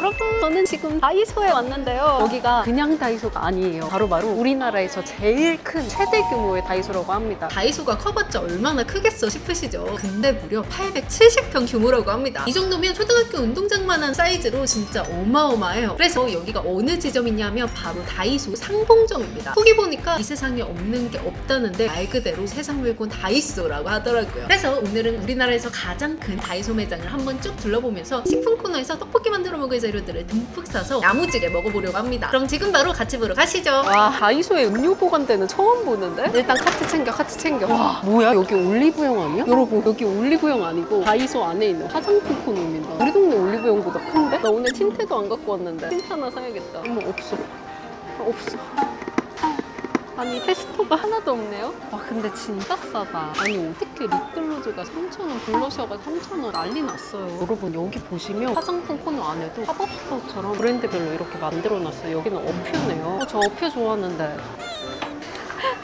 여러분, 저는 지금 다이소에 왔는데요. 여기가 그냥 다이소가 아니에요. 바로바로 우리나라에서 제일 큰 최대 규모의 다이소라고 합니다. 다이소가 커봤자 얼마나 크겠어 싶으시죠? 근데 무려 870평 규모라고 합니다. 이 정도면 초등학교 운동장만한 사이즈로 진짜 어마어마해요. 그래서 여기가 어느 지점이냐면 바로 다이소 상봉점입니다. 후기 보니까 이 세상에 없는 게 없다는데 말 그대로 세상 물건 다이소라고 하더라고요. 그래서 오늘은 우리나라에서 가장 큰 다이소 매장을 한번 쭉 둘러보면서 식품 코너에서 떡볶이 만들어 먹을 재료들을 듬뿍 사서 야무지게 먹어보려고 합니다. 그럼 지금 바로 같이 보러 가시죠. 와, 다이소에 음료 보관대는 처음 보는데? 일단 카트 챙겨. 와, 뭐야? 여기 올리브영 아니야? 여러분, 여기 올리브영 아니고 다이소 안에 있는 화장품 코너입니다. 우리 동네 올리브영보다 큰데? 나 오늘 틴트도 안 갖고 왔는데 틴트 하나 사야겠다. 어머, 없어. 아니, 테스터가 하나도 없네요? 와, 근데 진짜 싸다. 아니, 어떻게 립글로즈가 3,000원, 블러셔가 3,000원 난리 났어요. 여러분, 여기 보시면 화장품 코너 안에도 팝업스토어처럼 브랜드별로 이렇게 만들어놨어요. 여기는 어퓨네요. 저 어퓨 좋아하는데.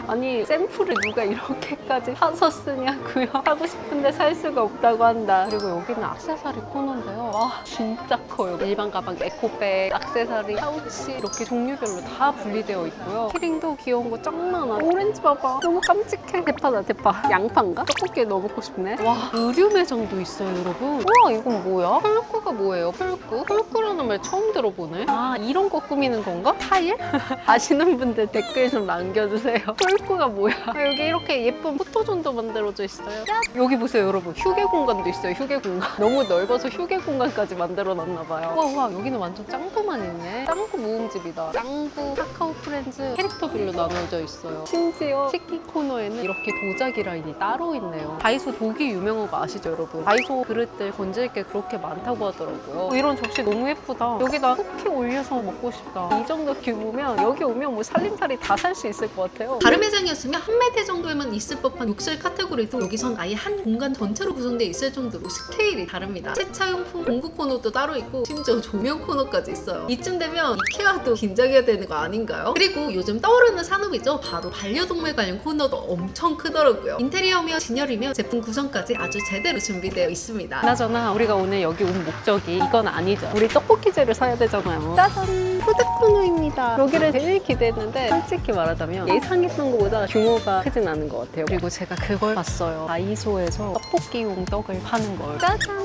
아니, 샘플을 누가 이렇게까지 사서 쓰냐고요? 하고 싶은데 살 수가 없다고 한다. 그리고 여기는 액세서리 코너인데요. 와, 진짜 커요. 일반 가방, 에코백, 액세서리, 파우치 이렇게 종류별로 다 분리되어 있고요. 키링도 귀여운 거 짱 많아. 오렌지 봐봐. 너무 깜찍해. 대파다, 대파. 양파인가? 떡볶이 넣어 먹고 싶네. 와, 의류 매장도 있어요, 여러분. 우와, 이건 뭐야? 펄꾸가 뭐예요, 펄꾸? 펄꾸라는 말 처음 들어보네. 아, 이런 거 꾸미는 건가? 타일? 아시는 분들 댓글 좀 남겨주세요. 펄꾸가 뭐야? 아, 여기 이렇게 예쁜 포토존도 만들어져 있어요. 야! 여기 보세요, 여러분. 휴게 공간도 있어요, 휴게 공간. 너무 넓어서 휴게 공간까지 만들어놨나 봐요. 우와, 여기는 완전 짱구만 있네. 짱구 모음집이다. 짱구, 카카오 프렌즈, 캐릭터별로 나눠져 있어요. 심지어 식기 코너에는 이렇게 도자기 라인이 따로 있네요. 다이소 독이 유명한 거 아시죠, 여러분? 다이소 그릇들 건질 게 그렇게 많다고 하더라고요. 이런 접시 너무 예쁘다. 여기다 쿠키 올려서 먹고 싶다. 이 정도 규모면 여기 오면 뭐 살림살이 다 살 수 있을 것 같아요. 다른 매장이었으면 한 매대 정도에만 있을 법한 욕실 카테고리도 여기선 아예 한 공간 전체로 구성되어 있을 정도로 스케일이 다릅니다. 세차용품 공구 코너도 따로 있고 심지어 조명 코너까지 있어요. 이쯤 되면 이케아도 긴장해야 되는 거 아닌가요? 그리고 요즘 떠오르는 산업이죠. 바로 반려동물 관련 코너도 엄청 크더라고요. 인테리어며 진열이며 제품 구성까지 아주 제대로 준비되어 있습니다. 그나저나 우리가 오늘 여기 온 목적이 이건 아니죠. 우리 떡볶이 재료 사야 되잖아요. 짜잔! 푸드 코너입니다. 여기를 제일 기대했는데 솔직히 말하자면 예상했던 것보다 규모가 크진 않은 것 같아요. 그리고 제가 그걸 봤어요. 다이소에서 떡볶이용 떡을 파는 걸. 짜잔!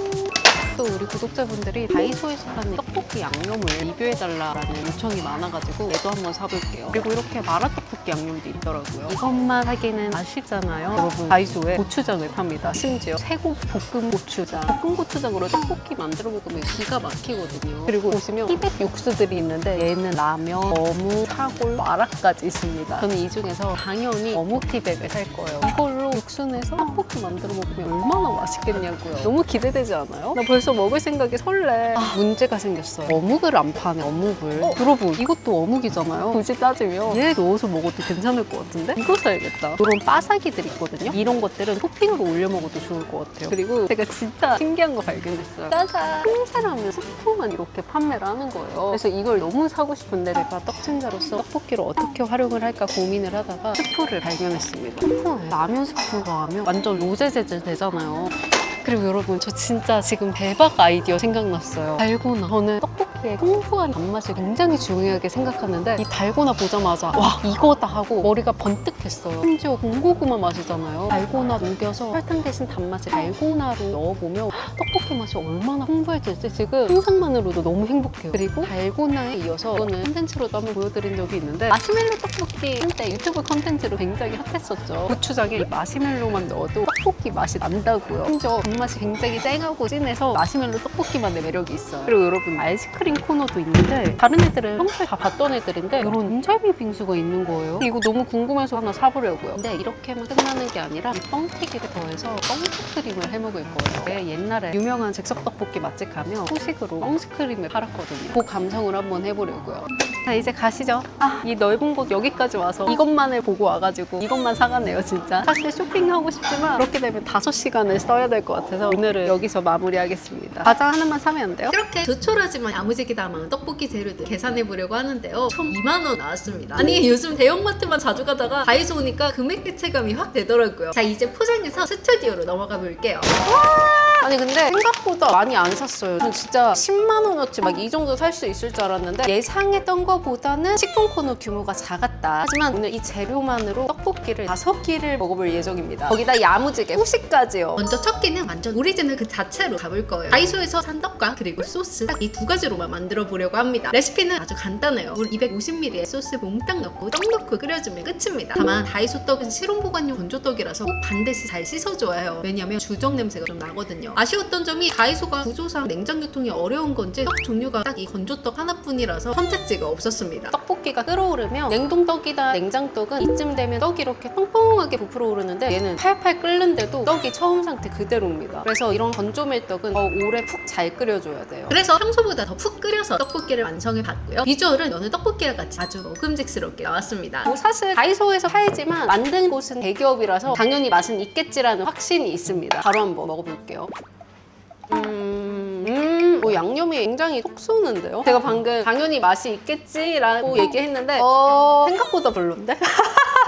또 우리 구독자분들이 다이소에서 파는 떡볶이 양념을 리뷰해달라는 요청이 많아가지고 얘도 한번 사볼게요. 그리고 이렇게 마라떡볶이 양념도 있더라고요. 이것만 하기는 아쉽잖아요. 여러분, 다이소에 고추장을 팝니다. 심지어 새고 볶음 고추장, 볶음 고추장으로 떡볶이 만들어 먹으면 기가 막히거든요. 그리고 보시면 티백 육수들이 있는데 얘는 라면, 어묵, 사골, 마라까지 있습니다. 저는 이 중에서 당연히 어묵 티백을 살 거예요. 이걸로 육수 내서 떡볶이 만들어 먹으면 얼마나 맛있겠냐고요. 너무 기대되지 않아요? 나 벌써 먹을 생각이 설레. 아, 문제가 생겼어요. 어묵을 안 파네, 어묵을. 여러분, 이것도 어묵이잖아요. 굳이 따지면 얘 넣어서 먹어도 괜찮을 것 같은데? 이거 사야겠다. 이런 바삭이들 있거든요. 이런 것들은 토핑으로 올려 먹어도 좋을 것 같아요. 그리고 제가 진짜 신기한 거 발견했어요. 짜잔! 흰쌀하면 스프만 이렇게 판매를 하는 거예요. 그래서 이걸 너무 사고 싶은데 제가 떡친자로서 떡볶이를 어떻게 활용을 할까 고민을 하다가 스프를 발견했습니다. 스프에 라면 스프가 하면 완전 로제제제 되잖아요. 그리고 여러분, 저 진짜 지금 대박 아이디어 생각났어요. 달고나. 저는 떡볶이의 풍부한 단맛을 굉장히 중요하게 생각하는데 이 달고나 보자마자 와, 이거다 하고 머리가 번뜩했어요. 심지어 군고구마 맛이잖아요. 달고나 녹여서 설탕 대신 단맛을 달고나로 넣어보면 떡볶이 맛이 얼마나 풍부해질지 지금 상상만으로도 너무 행복해요. 그리고 달고나에 이어서 이거는 콘텐츠로도 한번 보여드린 적이 있는데 마시멜로 떡볶이 한때 유튜브 콘텐츠로 굉장히 핫했었죠. 고추장에 마시멜로만 넣어도 떡볶이 맛이 난다고요. 심지어 맛이 굉장히 쨍하고 진해서 마시멜로 떡볶이만의 매력이 있어요. 그리고 여러분, 아이스크림 코너도 있는데 다른 애들은 평소에 다 봤던 애들인데 이런 인절미 빙수가 있는 거예요. 이거 너무 궁금해서 하나 사보려고요. 근데 이렇게만 끝나는 게 아니라 이 뻥튀기를 더해서 뻥스크림을 해먹을 거예요. 옛날에 유명한 즉석떡볶이 맛집 가면 후식으로 뻥스크림을 팔았거든요. 그 감성을 한번 해보려고요. 자, 이제 가시죠. 아, 이 넓은 곳 여기까지 와서 이것만을 보고 와가지고 이것만 사가네요, 진짜. 사실 쇼핑하고 싶지만 그렇게 되면 5시간을 써야 될 것 같아서 오늘은 여기서 마무리하겠습니다. 과자 하나만 사면 안 돼요? 이렇게 조촐하지만 야무지게 담은 떡볶이 재료들 계산해보려고 하는데요. 총 2만 원 나왔습니다. 아니, 요즘 대형마트만 자주 가다가 다이소 오니까 금액 대체감이 확 되더라고요. 자, 이제 포장해서 스튜디오로 넘어가 볼게요. 와! 아니 근데 생각보다 많이 안 샀어요. 저는 진짜 10만 원어치 막 이 정도 살 수 있을 줄 알았는데 예상했던 거보다는 식품 코너 규모가 작았다. 하지만 오늘 이 재료만으로 떡볶이를 5끼를 먹어볼 예정입니다. 거기다 야무지게 후식까지요. 먼저 첫 끼는 완전 오리지널 그 자체로 가볼 거예요. 다이소에서 산 떡과 그리고 소스 딱 이 두 가지로만 만들어 보려고 합니다. 레시피는 아주 간단해요. 물 250ml에 소스 몽땅 넣고 떡 넣고 끓여주면 끝입니다. 다만 다이소 떡은 실온 보관용 건조떡이라서 꼭 반드시 잘 씻어줘야 해요. 왜냐면 주정 냄새가 좀 나거든요. 아쉬웠던 점이 다이소가 구조상 냉장 유통이 어려운 건지 떡 종류가 딱 이 건조떡 하나뿐이라서 선택지가 없었습니다. 떡볶이가 끓어오르면 냉동떡이나 냉장떡은 이쯤 되면 떡이 이렇게 뻥뻥하게 부풀어 오르는데 얘는 팔팔 끓는데도 떡이 처음 상태 그대로입니다. 그래서 이런 건조밀떡은 더 오래 푹 잘 끓여줘야 돼요. 그래서 평소보다 더 푹 끓여서 떡볶이를 완성해 봤고요. 비주얼은 여느 떡볶이와 같이 아주 먹음직스럽게 나왔습니다. 뭐 사실 다이소에서 팔지만 만든 곳은 대기업이라서 당연히 맛은 있겠지라는 확신이 있습니다. 바로 한번 먹어볼게요. 양념이 굉장히 톡 쏘는데요? 제가 방금 당연히 맛이 있겠지라고 얘기했는데 생각보다 별론데?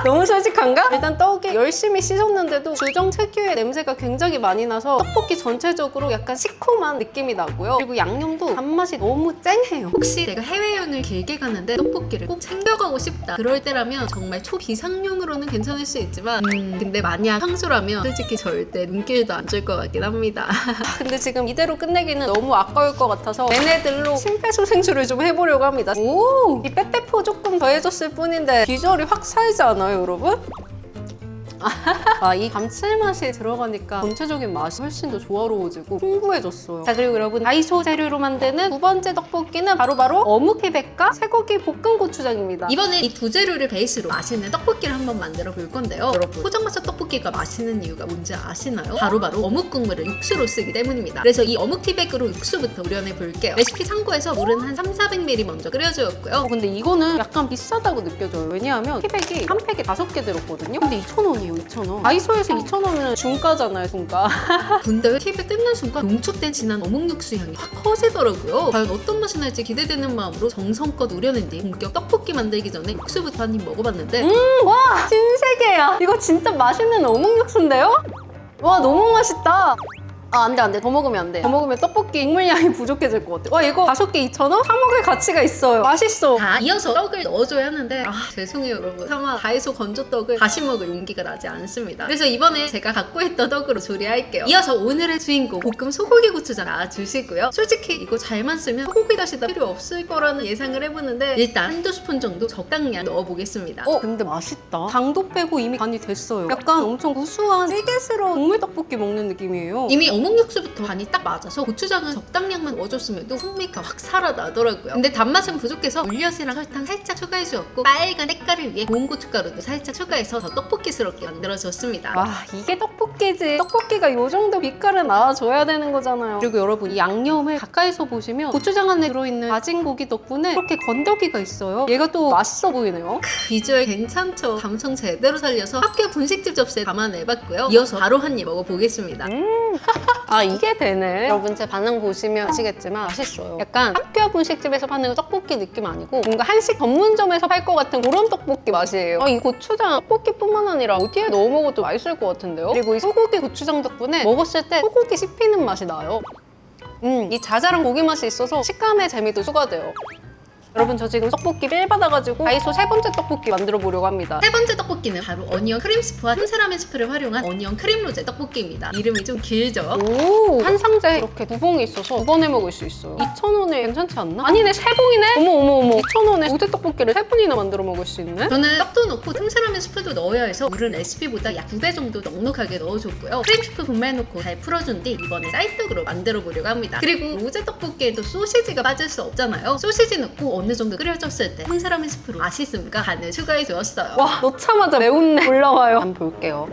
너무 솔직한가? 일단 떡이 열심히 씻었는데도 주정 특유의 냄새가 굉장히 많이 나서 떡볶이 전체적으로 약간 시큼한 느낌이 나고요. 그리고 양념도 단맛이 너무 쨍해요. 혹시 내가 해외여행을 길게 가는데 떡볶이를 꼭 챙겨가고 싶다 그럴 때라면 정말 초비상용으로는 괜찮을 수 있지만 근데 만약 평소라면 솔직히 절대 눈길도 안 줄 것 같긴 합니다. 근데 지금 이대로 끝내기는 너무 아까울 것 같아서 얘네들로 심폐소생술을 좀 해보려고 합니다. 오! 이 빼빼포 조금 더해졌을 뿐인데 비주얼이 확 살지 않아요, 여러분? 이 감칠맛이 들어가니까 전체적인 맛이 훨씬 더 조화로워지고 풍부해졌어요. 자, 그리고 여러분 다이소 재료로 만드는 두 번째 떡볶이는 바로 어묵 피백과 쇠고기 볶음 고추장입니다. 이번에 이 두 재료를 베이스로 맛있는 떡볶이를 한번 만들어 볼 건데요. 여러분 포장마차 떡볶이가 맛있는 이유가 뭔지 아시나요? 바로 어묵 국물을 육수로 쓰기 때문입니다. 그래서 이 어묵 티백으로 육수부터 우려내 볼게요. 레시피 참고해서 물은 한 300~400ml 먼저 끓여주었고요. 근데 이거는 약간 비싸다고 느껴져요. 왜냐하면 티백이 한 팩에 5개 들었거든요. 근데 2,000원이에요. 2,000원. 다이소에서 2,000원이면 중가잖아요, 중가. 근데 팁을 뜯는 순간 농축된 진한 어묵 육수 향이 확 커지더라고요. 과연 어떤 맛이 날지 기대되는 마음으로 정성껏 우려낸 뒤 본격 떡볶이 만들기 전에 육수부터 한 입 먹어봤는데 와! 신세계야. 이거 진짜 맛있는 어묵 육수인데요? 와, 너무 맛있다. 안 돼. 더 먹으면 안 돼. 더 먹으면 떡볶이 국물량이 부족해질 것 같아. 와, 이거 5개 2,000원? 사 먹을 가치가 있어요. 맛있어. 다 이어서 떡을 넣어줘야 하는데 죄송해요 여러분. 차마 다이소 건조떡을 다시 먹을 용기가 나지 않습니다. 그래서 이번에 제가 갖고 있던 떡으로 조리할게요. 이어서 오늘의 주인공 볶음 소고기 고추장 놔주시고요. 솔직히 이거 잘만 쓰면 소고기 다시 다 필요 없을 거라는 예상을 해보는데 일단 한두 스푼 정도 적당량 넣어보겠습니다. 근데 맛있다. 당도 빼고 이미 간이 됐어요. 약간 엄청 구수한 찌개스러운 국물 떡볶이 먹는 느낌이에요. 이미 어묵 육수부터 간이 딱 맞아서 고추장은 적당량만 넣어줬음에도 풍미가 확 살아나더라고요. 근데 단맛은 부족해서 물엿이랑 설탕 살짝 추가해주었고 빨간 색깔을 위해 고운 고춧가루도 살짝 추가해서 더 떡볶이스럽게 만들어줬습니다. 와, 이게 떡볶이지. 떡볶이가 이 정도 빛깔은 나와줘야 되는 거잖아요. 그리고 여러분 이 양념을 가까이서 보시면 고추장 안에 들어있는 다진 고기 덕분에 이렇게 건더기가 있어요. 얘가 또 맛있어 보이네요. 비주얼 괜찮죠? 감성 제대로 살려서 학교 분식집 접시에 담아내봤고요. 이어서 바로 한 입 먹어보겠습니다. 이게 되네. 여러분 제 반응 보시면 아시겠지만 맛있어요. 약간 학교 분식집에서 파는 떡볶이 느낌 아니고 뭔가 한식 전문점에서 팔 것 같은 그런 떡볶이 맛이에요. 이 고추장 떡볶이뿐만 아니라 어디에 넣어 먹어도 맛있을 것 같은데요? 그리고 이 소고기 고추장 덕분에 먹었을 때 소고기 씹히는 맛이 나요. 이 자잘한 고기 맛이 있어서 식감의 재미도 추가돼요. 여러분 저 지금 떡볶이 빌 받아가지고 다이소 세 번째 떡볶이 만들어 보려고 합니다. 세 번째 떡볶이는 바로 어니언 크림 스프와 틈새라면 스프를 활용한 어니언 크림 로제 떡볶이입니다. 이름이 좀 길죠? 오, 한 상자에 이렇게 2봉이 있어서 2번에 먹을 수 있어요. 2,000원에 괜찮지 않나? 아니네, 3봉이네? 어머 2,000원에 로제 떡볶이를 3분이나 만들어 먹을 수 있네? 저는 떡도 넣고 틈새라면 스프도 넣어야 해서 물은 레시피보다 약 2배 정도 넉넉하게 넣어줬고요. 크림 스프 분말해놓고 잘 풀어준 뒤 이번에 쌀떡으로 만들어 보려고 합니다. 그리고 로제 떡볶이에도 소시지가 빠질 수 없잖아요. 소시지 넣고 어느 정도 끓여졌을 때 틈새라면 스프로 맛있음과 간을 추가해 주었어요. 와, 넣자마자 매운내 올라와요. 한번 볼게요.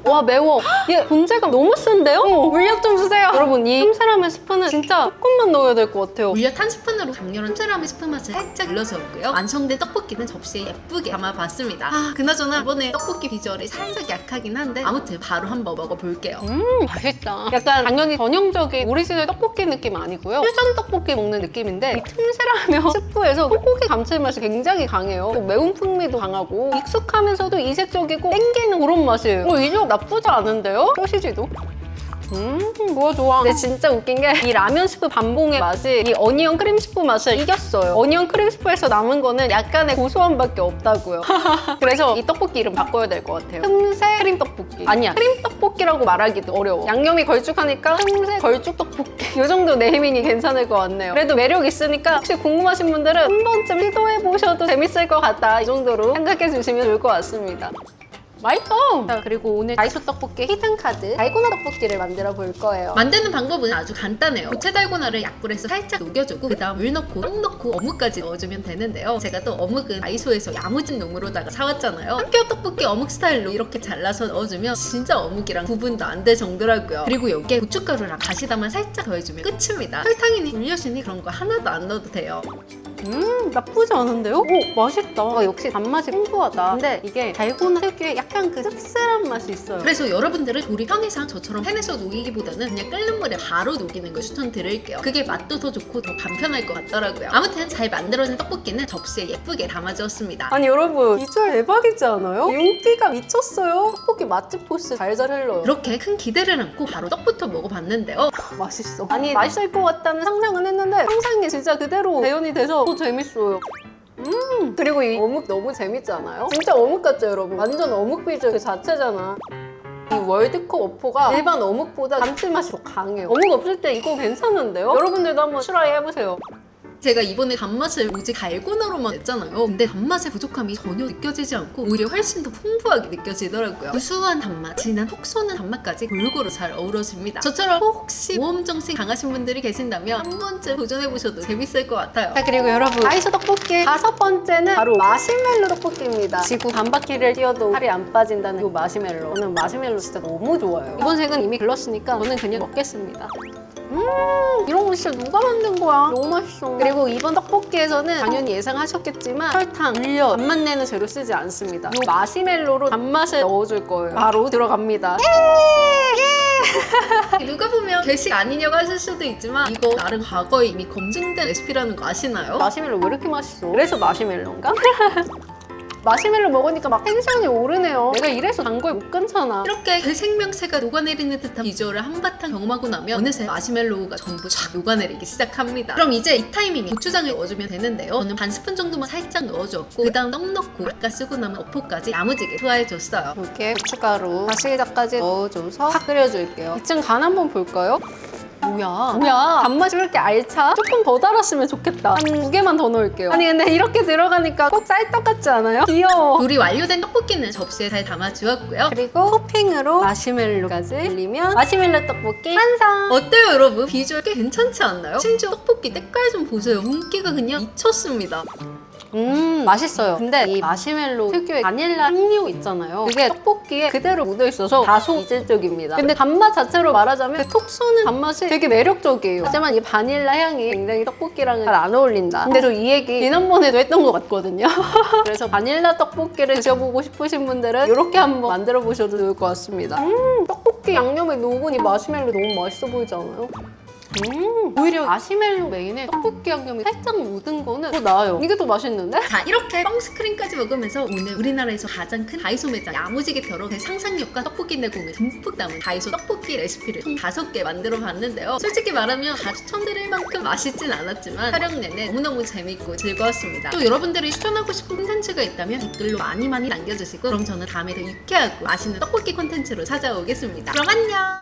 와, 매워. 얘 본체감 너무 센데요? 물엿 좀 주세요. 여러분 이 틈새라면 스프는 진짜 조금만 넣어야 될 것 같아요. 물엿 한 스푼으로 강렬한 틈새라면 스프 맛을 살짝 눌러주었고요. 완성된 떡볶이는 접시에 예쁘게 담아봤습니다. 그나저나 이번에 떡볶이 비주얼이 살짝 약하긴 한데 아무튼 바로 한번 먹어볼게요. 맛있다. 약간 당연히 전형적인 오리지널 떡볶이 느낌 아니고요. 퓨전 떡볶이 먹는 느낌인데 이 틈새라면 스프에서 소고기 감칠맛이 굉장히 강해요. 또 매운 풍미도 강하고 익숙하면서도 이색적이고 땡기는 그런 맛이에요. 이 조합 나쁘지 않은데요? 소시지도. 뭐가 좋아. 근데 진짜 웃긴 게 이 라면 스프 밤봉의 맛이 이 어니언 크림 스프 맛을 이겼어요. 어니언 크림 스프에서 남은 거는 약간의 고소함밖에 없다고요. 그래서 이 떡볶이 이름 바꿔야 될 것 같아요. 틈새 크림 떡볶이. 아니야, 크림 떡볶이라고 말하기도 어려워. 양념이 걸쭉하니까 틈새 걸쭉 떡볶이. 이 정도 네이밍이 괜찮을 것 같네요. 그래도 매력 있으니까 혹시 궁금하신 분들은 한 번쯤 시도해보셔도 재밌을 것 같다. 이 정도로 생각해 주시면 좋을 것 같습니다. 맛있어! 자, 그리고 오늘 다이소 떡볶이 히든카드 달고나 떡볶이를 만들어 볼 거예요. 만드는 방법은 아주 간단해요. 고체 달고나를 약불에서 살짝 녹여주고 그 다음 물 넣고 떡 넣고 어묵까지 넣어주면 되는데요. 제가 또 어묵은 다이소에서 야무진 놈으로다가 사왔잖아요. 학교 떡볶이 어묵 스타일로 이렇게 잘라서 넣어주면 진짜 어묵이랑 구분도 안 될 정도라고요. 그리고 여기에 고춧가루랑 가시다만 살짝 더해주면 끝입니다. 설탕이니 물엿이니 그런 거 하나도 안 넣어도 돼요. 나쁘지 않은데요? 오, 맛있다. 역시 단맛이 풍부하다. 근데 이게 달고나 특유의 약간 그 씁쓸한 맛이 있어요. 그래서 여러분들은 조리 편의상 저처럼 팬에서 녹이기보다는 그냥 끓는 물에 바로 녹이는 걸 추천드릴게요. 그게 맛도 더 좋고 더 간편할 것 같더라고요. 아무튼 잘 만들어진 떡볶이는 접시에 예쁘게 담아주었습니다. 아니 여러분, 비주얼 대박이지 않아요? 윤기가 미쳤어요. 떡볶이 맛집 포스 잘잘 흘러요. 그렇게 큰 기대를 안고 바로 떡부터 먹어봤는데요. 맛있어. 아니 맛있을 것 같다는 상상은 했는데 상상이 진짜 그대로 재현이 돼서 더 재밌어요. 그리고 이 어묵 너무 재밌지 않아요? 진짜 어묵 같죠 여러분? 완전 어묵 비주얼 그 자체잖아. 이 월드컵 어포가 일반 어묵보다 감칠맛이 더 강해요. 어묵 없을 때 이거 괜찮은데요? 여러분들도 한번 트라이 해보세요. 제가 이번에 단맛을 오직 달고나로만 냈잖아요. 근데 단맛의 부족함이 전혀 느껴지지 않고 오히려 훨씬 더 풍부하게 느껴지더라고요. 구수한 단맛, 진한 톡 쏘는 단맛까지 골고루 잘 어우러집니다. 저처럼 혹시 모험정신 강하신 분들이 계신다면 한 번쯤 도전해보셔도 재밌을 것 같아요. 자, 그리고 여러분, 다이소 떡볶이 5번째는 바로 마시멜로 떡볶이입니다. 지구 반바퀴를 뛰어도 살이 안 빠진다는 이 마시멜로. 저는 마시멜로 진짜 너무 좋아요. 이번 색은 이미 글렀으니까 저는 그냥 먹겠습니다. 이런 거 진짜 누가 만든 거야? 너무 맛있어. 그리고 이번 떡볶이에서는 당연히 예상하셨겠지만 설탕, 물엿, 단맛 내는 재료 쓰지 않습니다. 이 마시멜로로 단맛을 넣어줄 거예요. 바로 들어갑니다. 누가 보면 괴식 아니냐고 하실 수도 있지만 이거 나름 과거에 이미 검증된 레시피라는 거 아시나요? 마시멜로 왜 이렇게 맛있어? 그래서 마시멜로인가? 마시멜로 먹으니까 막 텐션이 오르네요. 내가 이래서 단 걸 못 끊잖아. 이렇게 그 생명체가 녹아내리는 듯한 비주얼을 한바탕 경험하고 나면 어느새 마시멜로우가 전부 쫙 녹아내리기 시작합니다. 그럼 이제 이 타이밍에 고추장을 넣어주면 되는데요. 저는 반 스푼 정도만 살짝 넣어주었고 그 다음 떡 넣고 아까 쓰고 남은 어포까지 야무지게 투하해줬어요. 이렇게 고춧가루, 다시다까지 넣어줘서 팍 끓여줄게요. 이쯤 간 한번 볼까요? 뭐야 단맛이 왜 이렇게 알차? 조금 더 달았으면 좋겠다. 한 2개만 더 넣을게요. 아니 근데 이렇게 들어가니까 꼭 쌀떡 같지 않아요? 귀여워. 우리 완료된 떡볶이는 접시에 잘 담아주었고요. 그리고 토핑으로 마시멜로까지 올리면 마시멜로 떡볶이 완성! 어때요 여러분? 비주얼 꽤 괜찮지 않나요? 심지어 떡볶이 때깔 좀 보세요. 윤기가 그냥 미쳤습니다. 맛있어요. 근데 이 마시멜로 특유의 바닐라 향료 있잖아요. 그게 떡볶이에 그대로 묻어있어서 다소 이질적입니다. 근데 단맛 자체로 말하자면 그 톡 쏘는 단맛이 되게 매력적이에요. 하지만 이 바닐라 향이 굉장히 떡볶이랑은 잘 안 어울린다. 근데 저 이 얘기 지난번에도 했던 것 같거든요. 그래서 바닐라 떡볶이를 드셔보고 싶으신 분들은 이렇게 한번 만들어 보셔도 좋을 것 같습니다. 떡볶이 양념에 녹은 이 마시멜로 너무 맛있어 보이지 않아요? 오히려 마시멜로 메인에 떡볶이 양념이 살짝 묻은 거는 더 나아요. 이게 더 맛있는데? 자 이렇게 뻥스크린까지 먹으면서 오늘 우리나라에서 가장 큰 다이소 매장 야무지게 펴러 제 상상력과 떡볶이 내공을 듬뿍 담은 다이소 떡볶이 레시피를 총 5개 만들어 봤는데요. 솔직히 말하면 다 추천드릴 만큼 맛있진 않았지만 촬영 내내 너무너무 재밌고 즐거웠습니다. 또 여러분들이 추천하고 싶은 콘텐츠가 있다면 댓글로 많이 남겨주시고 그럼 저는 다음에 더 유쾌하고 맛있는 떡볶이 콘텐츠로 찾아오겠습니다. 그럼 안녕!